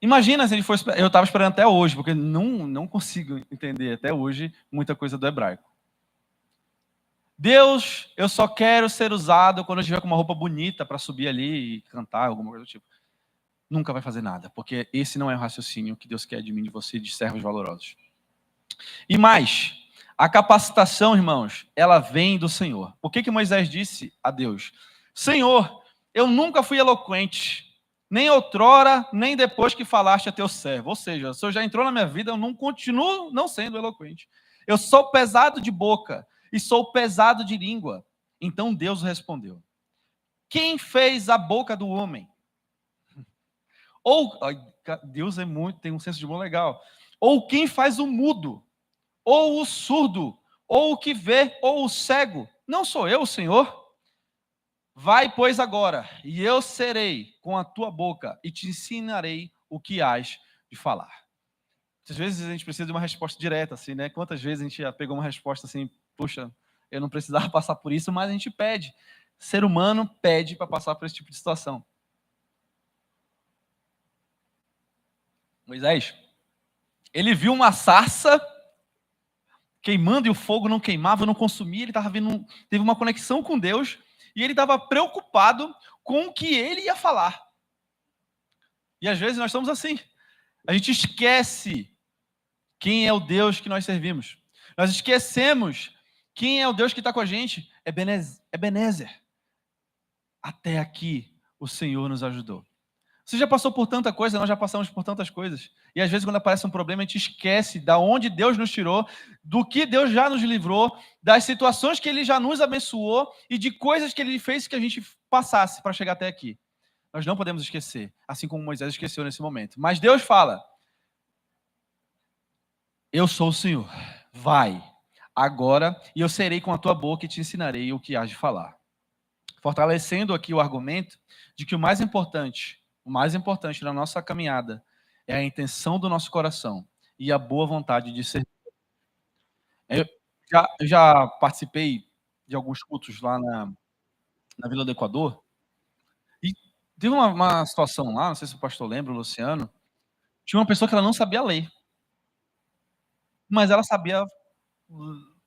Imagina se ele fosse... Eu estava esperando até hoje, porque não consigo entender até hoje muita coisa do hebraico. Deus, eu só quero ser usado quando eu estiver com uma roupa bonita para subir ali e cantar, alguma coisa do tipo. Nunca vai fazer nada, porque esse não é o raciocínio que Deus quer de mim, de você, de servos valorosos. E mais, a capacitação, irmãos, ela vem do Senhor. O que Moisés disse a Deus? Senhor, eu nunca fui eloquente, nem outrora, nem depois que falaste a teu servo. Ou seja, o Senhor já entrou na minha vida, eu não continuo não sendo eloquente. Eu sou pesado de boca e sou pesado de língua. Então Deus respondeu, quem fez a boca do homem? Ou, Deus tem um senso de humor legal. Ou quem faz o mudo? Ou o surdo? Ou o que vê? Ou o cego? Não sou eu, Senhor? Vai, pois, agora, e eu serei com a tua boca e te ensinarei o que hás de falar. Às vezes a gente precisa de uma resposta direta, assim, né? Quantas vezes a gente já pegou uma resposta assim, puxa, eu não precisava passar por isso, mas a gente pede. Ser humano pede para passar por esse tipo de situação. Moisés, ele viu uma sarça queimando e o fogo não queimava, não consumia, ele estava vendo, teve uma conexão com Deus e ele estava preocupado com o que ele ia falar. E às vezes nós estamos assim. A gente esquece quem é o Deus que nós servimos. Nós esquecemos quem é o Deus que está com a gente. Ebenezer. Até aqui o Senhor nos ajudou. Você já passou por tanta coisa, nós já passamos por tantas coisas. E às vezes quando aparece um problema, a gente esquece de onde Deus nos tirou, do que Deus já nos livrou, das situações que Ele já nos abençoou e de coisas que Ele fez que a gente passasse para chegar até aqui. Nós não podemos esquecer, assim como Moisés esqueceu nesse momento. Mas Deus fala, eu sou o Senhor, vai, agora, e eu serei com a tua boca e te ensinarei o que hás de falar. Fortalecendo aqui o argumento de que o mais importante na nossa caminhada é a intenção do nosso coração e a boa vontade de servir. Eu já participei de alguns cultos lá na Vila do Equador e teve uma situação lá, não sei se o pastor lembra, o Luciano, tinha uma pessoa que ela não sabia ler, mas ela sabia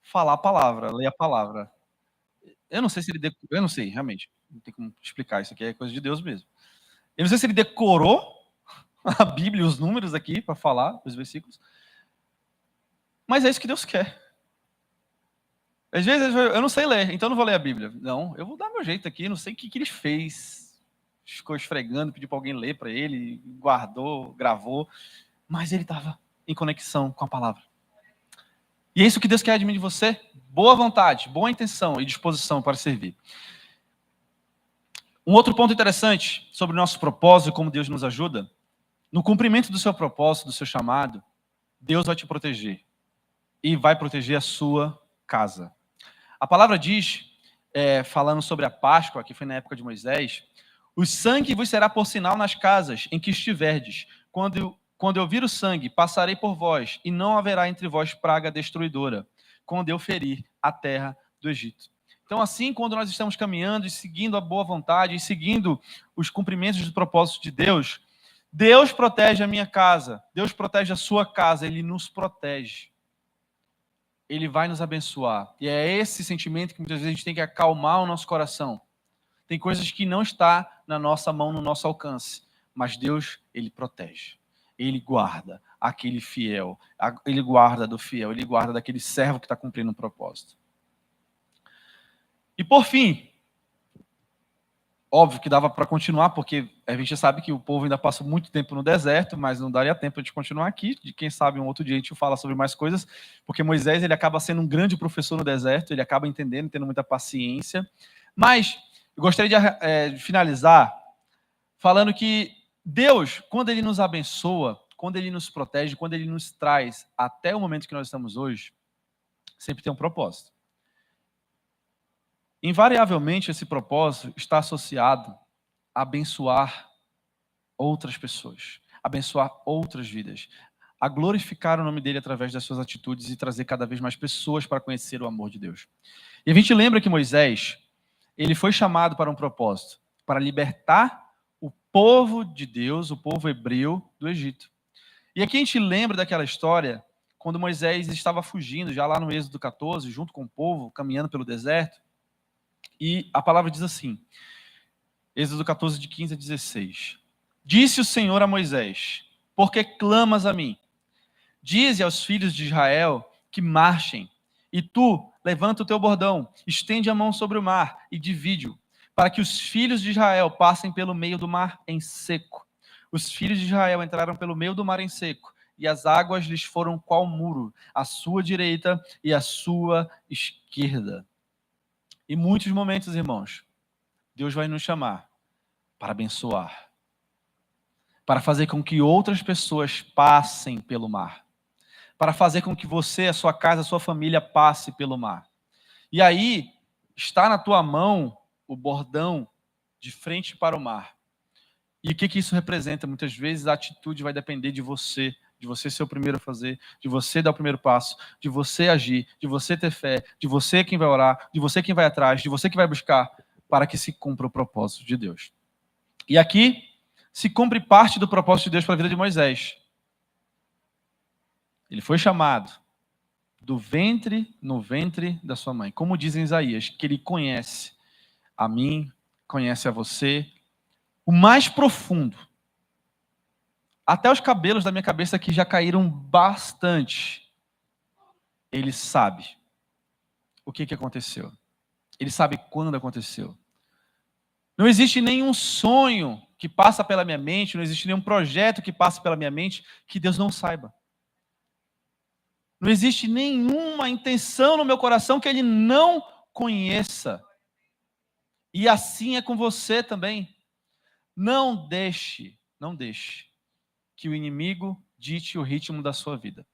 falar a palavra, ler a palavra. Eu não sei se ele eu não sei, realmente, não tem como explicar, isso aqui é coisa de Deus mesmo. Eu não sei se ele decorou a Bíblia, os números aqui, para falar, os versículos. Mas é isso que Deus quer. Às vezes eu não sei ler, então eu não vou ler a Bíblia. Não, eu vou dar meu jeito aqui, não sei o que ele fez. Ficou esfregando, pediu para alguém ler para ele, guardou, gravou. Mas ele estava em conexão com a palavra. E é isso que Deus quer de mim e de você. Boa vontade, boa intenção e disposição para servir. Um outro ponto interessante sobre o nosso propósito e como Deus nos ajuda, no cumprimento do seu propósito, do seu chamado, Deus vai te proteger e vai proteger a sua casa. A palavra diz, falando sobre a Páscoa, que foi na época de Moisés, o sangue vos será por sinal nas casas em que estiverdes. Quando eu vir o sangue, passarei por vós, e não haverá entre vós praga destruidora, quando eu ferir a terra do Egito. Então, assim, quando nós estamos caminhando e seguindo a boa vontade, e seguindo os cumprimentos dos propósitos de Deus, Deus protege a minha casa, Deus protege a sua casa, Ele nos protege. Ele vai nos abençoar. E é esse sentimento que muitas vezes a gente tem que acalmar o nosso coração. Tem coisas que não está na nossa mão, no nosso alcance, mas Deus, Ele protege. Ele guarda aquele fiel, Ele guarda do fiel, Ele guarda daquele servo que está cumprindo um propósito. E por fim, óbvio que dava para continuar, porque a gente sabe que o povo ainda passa muito tempo no deserto, mas não daria tempo de continuar aqui. De quem sabe um outro dia a gente fala sobre mais coisas, porque Moisés ele acaba sendo um grande professor no deserto, ele acaba entendendo, tendo muita paciência. Mas eu gostaria de finalizar falando que Deus, quando Ele nos abençoa, quando Ele nos protege, quando Ele nos traz até o momento que nós estamos hoje, sempre tem um propósito. Invariavelmente, esse propósito está associado a abençoar outras pessoas, abençoar outras vidas, a glorificar o nome dele através das suas atitudes e trazer cada vez mais pessoas para conhecer o amor de Deus. E a gente lembra que Moisés, ele foi chamado para um propósito, para libertar o povo de Deus, o povo hebreu do Egito. E aqui a gente lembra daquela história, quando Moisés estava fugindo, já lá no Êxodo 14, junto com o povo, caminhando pelo deserto, e a palavra diz assim, Êxodo 14, de 15 a 16. Disse o Senhor a Moisés, por que clamas a mim? Dize aos filhos de Israel que marchem, e tu, levanta o teu bordão, estende a mão sobre o mar e divide-o, para que os filhos de Israel passem pelo meio do mar em seco. Os filhos de Israel entraram pelo meio do mar em seco, e as águas lhes foram qual muro, à sua direita e à sua esquerda. Em muitos momentos, irmãos, Deus vai nos chamar para abençoar, para fazer com que outras pessoas passem pelo mar, para fazer com que você, a sua casa, a sua família passe pelo mar. E aí, está na tua mão o bordão de frente para o mar. E o que isso representa? Muitas vezes a atitude vai depender de você ser o primeiro a fazer, de você dar o primeiro passo, de você agir, de você ter fé, de você quem vai orar, de você quem vai atrás, de você que vai buscar, para que se cumpra o propósito de Deus. E aqui se cumpre parte do propósito de Deus para a vida de Moisés. Ele foi chamado no ventre da sua mãe. Como diz em Isaías, que ele conhece a mim, conhece a você, o mais profundo. Até os cabelos da minha cabeça que já caíram bastante. Ele sabe o que aconteceu. Ele sabe quando aconteceu. Não existe nenhum sonho que passa pela minha mente, não existe nenhum projeto que passa pela minha mente que Deus não saiba. Não existe nenhuma intenção no meu coração que Ele não conheça. E assim é com você também. Não deixe que o inimigo dite o ritmo da sua vida.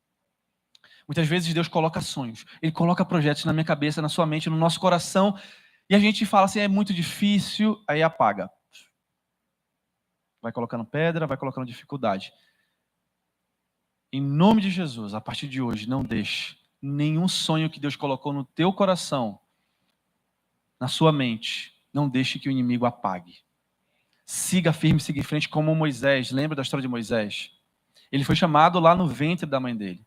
Muitas vezes Deus coloca sonhos, Ele coloca projetos na minha cabeça, na sua mente, no nosso coração, e a gente fala assim, é muito difícil, aí apaga. Vai colocando pedra, vai colocando dificuldade. Em nome de Jesus, a partir de hoje, não deixe nenhum sonho que Deus colocou no teu coração, na sua mente, não deixe que o inimigo apague. Siga firme, siga em frente como Moisés. Lembra da história de Moisés? Ele foi chamado lá no ventre da mãe dele.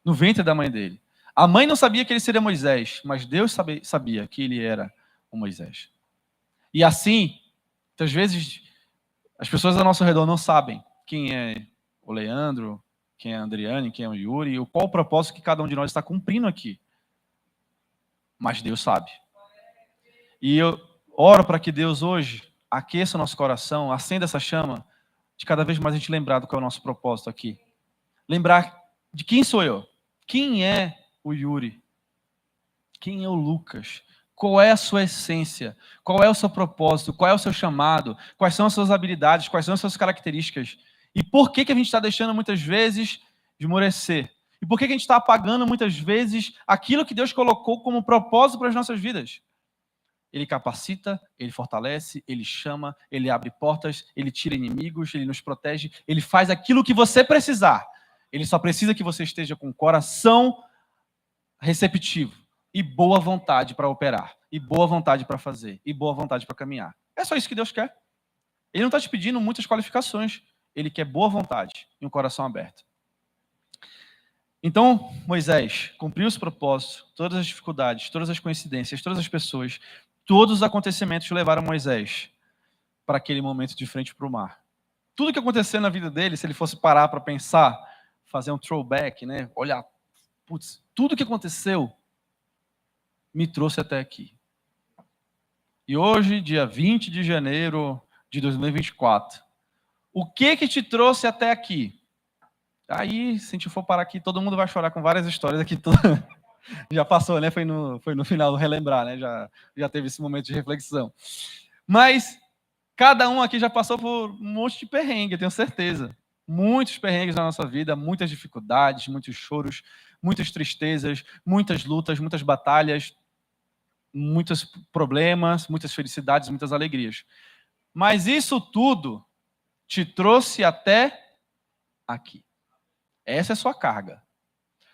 No ventre da mãe dele. A mãe não sabia que ele seria Moisés, mas Deus sabia que ele era o Moisés. E assim, muitas vezes, as pessoas ao nosso redor não sabem quem é o Leandro, quem é a Adriane, quem é o Yuri, qual o propósito que cada um de nós está cumprindo aqui. Mas Deus sabe. E eu oro para que Deus hoje aqueça o nosso coração, acenda essa chama, de cada vez mais a gente lembrar do que é o nosso propósito aqui. Lembrar de quem sou eu, quem é o Yuri, quem é o Lucas, qual é a sua essência, qual é o seu propósito, qual é o seu chamado, quais são as suas habilidades, quais são as suas características, e por que a gente está deixando muitas vezes esmorecer? E por que a gente está apagando muitas vezes aquilo que Deus colocou como propósito para as nossas vidas? Ele capacita, ele fortalece, ele chama, ele abre portas, ele tira inimigos, ele nos protege, ele faz aquilo que você precisar. Ele só precisa que você esteja com o coração receptivo e boa vontade para operar, e boa vontade para fazer, e boa vontade para caminhar. É só isso que Deus quer. Ele não está te pedindo muitas qualificações. Ele quer boa vontade e um coração aberto. Então, Moisés cumpriu os propósitos, todas as dificuldades, todas as coincidências, todas as pessoas, todos os acontecimentos levaram Moisés para aquele momento de frente para o mar. Tudo que aconteceu na vida dele, se ele fosse parar para pensar, fazer um throwback, né? Olhar, putz, tudo que aconteceu me trouxe até aqui. E hoje, dia 20 de janeiro de 2024, o que te trouxe até aqui? Aí, se a gente for parar aqui, todo mundo vai chorar com várias histórias aqui. Já passou, né? Foi no final do relembrar, né? Já teve esse momento de reflexão. Mas cada um aqui já passou por um monte de perrengue, eu tenho certeza. Muitos perrengues na nossa vida, muitas dificuldades, muitos choros, muitas tristezas, muitas lutas, muitas batalhas, muitos problemas, muitas felicidades, muitas alegrias. Mas isso tudo te trouxe até aqui. Essa é a sua carga.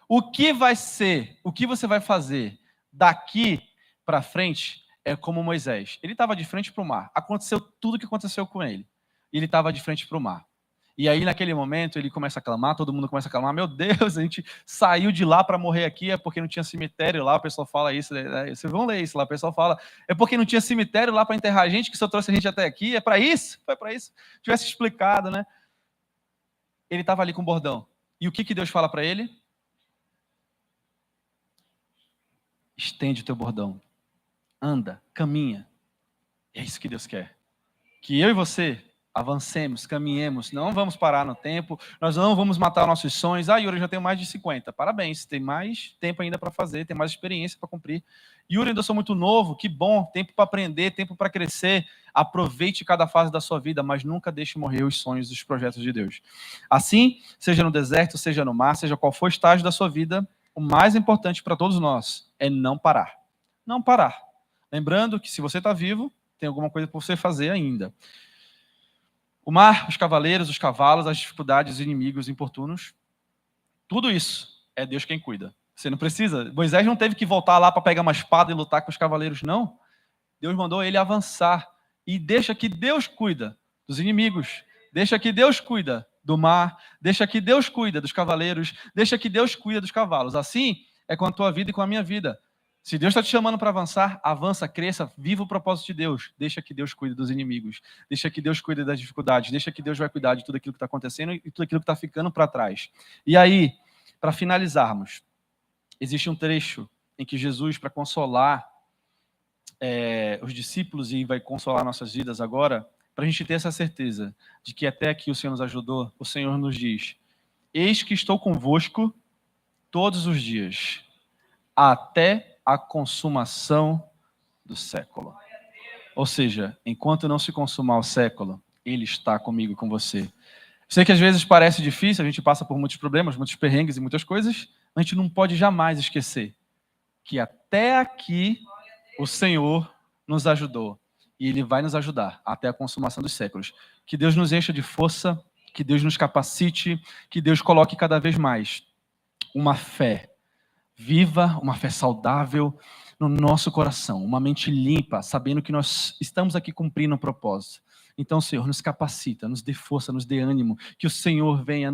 O que você vai fazer daqui para frente é como Moisés. Ele estava de frente para o mar. Aconteceu tudo o que aconteceu com ele. Ele estava de frente para o mar. E aí, naquele momento, ele começa a clamar, todo mundo começa a clamar, meu Deus, a gente saiu de lá para morrer aqui, é porque não tinha cemitério lá, o pessoal fala isso, né? Vocês vão ler isso lá, o pessoal fala, é porque não tinha cemitério lá para enterrar a gente, que só trouxe a gente até aqui, é para isso? Foi para isso. Tivesse explicado, né? Ele estava ali com o bordão. E o que Deus fala para ele? Estende o teu bordão. Anda, caminha. É isso que Deus quer. Que eu e você avancemos, caminhemos, não vamos parar no tempo, nós não vamos matar nossos sonhos. Yuri, eu já tenho mais de 50. Parabéns, tem mais tempo ainda para fazer, tem mais experiência para cumprir. Yuri, ainda sou muito novo, que bom, tempo para aprender, tempo para crescer. Aproveite cada fase da sua vida, mas nunca deixe morrer os sonhos e os projetos de Deus. Assim, seja no deserto, seja no mar, seja qual for o estágio da sua vida, o mais importante para todos nós é não parar. Não parar. Lembrando que se você está vivo, tem alguma coisa para você fazer ainda. O mar, os cavaleiros, os cavalos, as dificuldades, os inimigos importunos, tudo isso é Deus quem cuida. Você não precisa. Moisés não teve que voltar lá para pegar uma espada e lutar com os cavaleiros, não. Deus mandou ele avançar. E deixa que Deus cuida dos inimigos. Deixa que Deus cuida do mar. Deixa que Deus cuida dos cavaleiros. Deixa que Deus cuida dos cavalos. Assim é com a tua vida e com a minha vida. Se Deus está te chamando para avançar, avança, cresça, viva o propósito de Deus. Deixa que Deus cuide dos inimigos. Deixa que Deus cuide das dificuldades. Deixa que Deus vai cuidar de tudo aquilo que está acontecendo e tudo aquilo que está ficando para trás. E aí, para finalizarmos, existe um trecho em que Jesus, para consolar os discípulos e vai consolar nossas vidas agora, para a gente ter essa certeza de que até aqui o Senhor nos ajudou, o Senhor nos diz: eis que estou convosco todos os dias, até a consumação do século. Ou seja, enquanto não se consumar o século, Ele está comigo, com você. Sei que às vezes parece difícil, a gente passa por muitos problemas, muitos perrengues e muitas coisas, mas a gente não pode jamais esquecer que até aqui o Senhor nos ajudou e Ele vai nos ajudar até a consumação dos séculos. Que Deus nos encha de força, que Deus nos capacite, que Deus coloque cada vez mais uma fé viva, uma fé saudável no nosso coração, uma mente limpa, sabendo que nós estamos aqui cumprindo um propósito. Então, Senhor, nos capacita, nos dê força, nos dê ânimo, que o Senhor venha nos